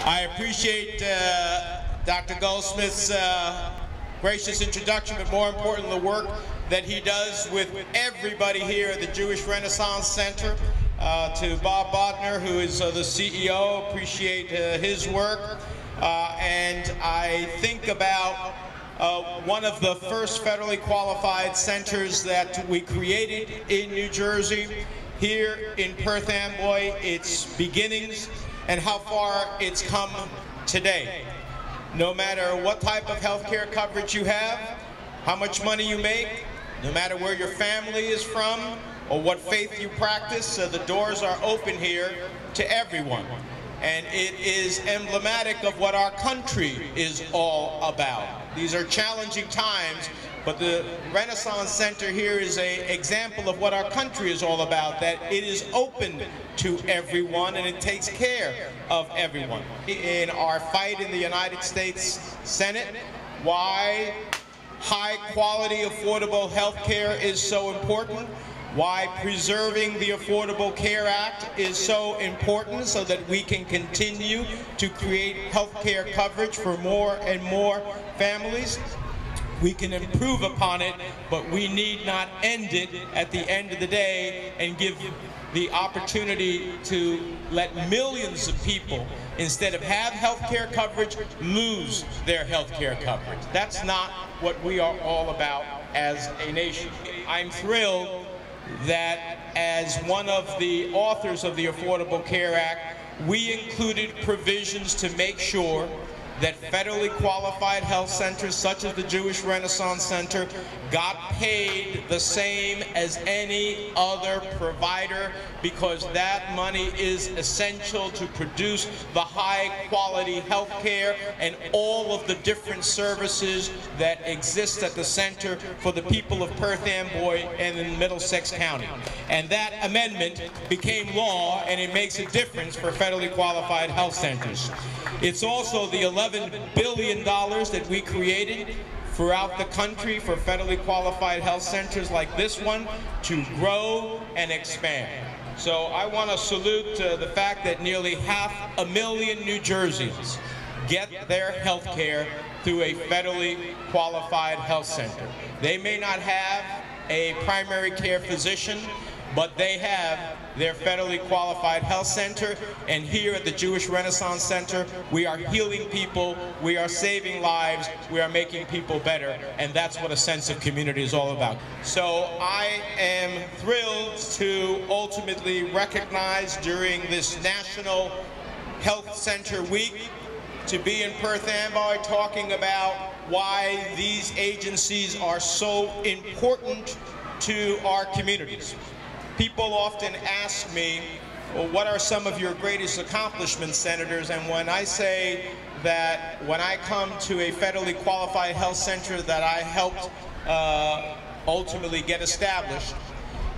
I appreciate Dr. Goldsmith's gracious introduction, but more important, the work that he does with everybody here at the Jewish Renaissance Center. To Bob Bodner, who is the CEO, appreciate his work. And I think about one of the first federally qualified centers that we created in New Jersey, here in Perth Amboy, its beginnings, and how far it's come today. No matter what type of health care coverage you have, how much money you make, no matter where your family is from, or what faith you practice, the doors are open here to everyone. And it is emblematic of what our country is all about. These are challenging times, but the Renaissance Center here is an example of what our country is all about, that it is open to everyone and it takes care of everyone. In our fight in the United States Senate, why high quality, affordable health care is so important, why preserving the Affordable Care Act is so important so that we can continue to create health care coverage for more and more families. We can improve upon it, but we need not end it at the end of the day and give the opportunity to let millions of people, instead of have health care coverage, lose their health care coverage. That's not what we are all about as a nation. I'm thrilled that as one of the authors of the Affordable Care Act, we included provisions to make sure that federally qualified health centers such as the Jewish Renaissance Center got paid the same as any other provider, because that money is essential to produce the high quality health care and all of the different services that exist at the center for the people of Perth Amboy and in Middlesex County. And that amendment became law, and it makes a difference for federally qualified health centers. It's also the $11 billion that we created throughout the country for federally qualified health centers like this one to grow and expand. So I want to salute the fact that nearly 500,000 New Jerseyans get their health care through a federally qualified health center. They may not have a primary care physician, but they have their federally qualified health center, and here at the Jewish Renaissance Center, we are healing people, we are saving lives, we are making people better, and that's what a sense of community is all about. So I am thrilled to ultimately recognize during this National Health Center Week to be in Perth Amboy talking about why these agencies are so important to our communities. People often ask me, well, what are some of your greatest accomplishments, senators? And when I say that when I come to a federally qualified health center that I helped ultimately get established,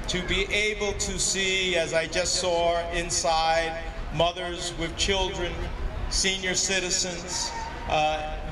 to be able to see, as I just saw inside, mothers with children, senior citizens,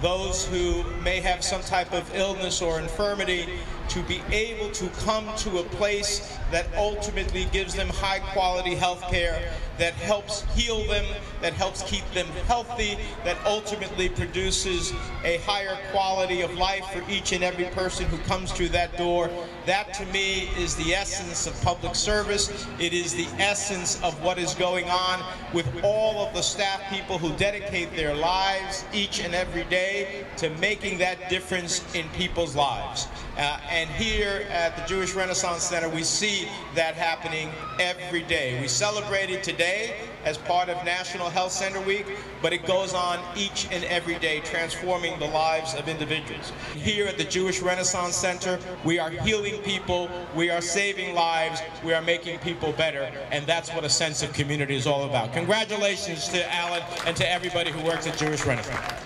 those who may have some type of illness or infirmity, to be able to come to a place that ultimately gives them high quality health care, that helps heal them, that helps keep them healthy, that ultimately produces a higher quality of life for each and every person who comes through that door. That to me is the essence of public service. It is the essence of what is going on with all of the staff people who dedicate their lives each and every day to making that difference in people's lives. And here at the Jewish Renaissance Center, we see that happening every day. We celebrated today as part of National Health Center Week, but it goes on each and every day, transforming the lives of individuals. Here at the Jewish Renaissance Center, we are healing people, we are saving lives, we are making people better, and that's what a sense of community is all about. Congratulations to Alan and to everybody who works at Jewish Renaissance.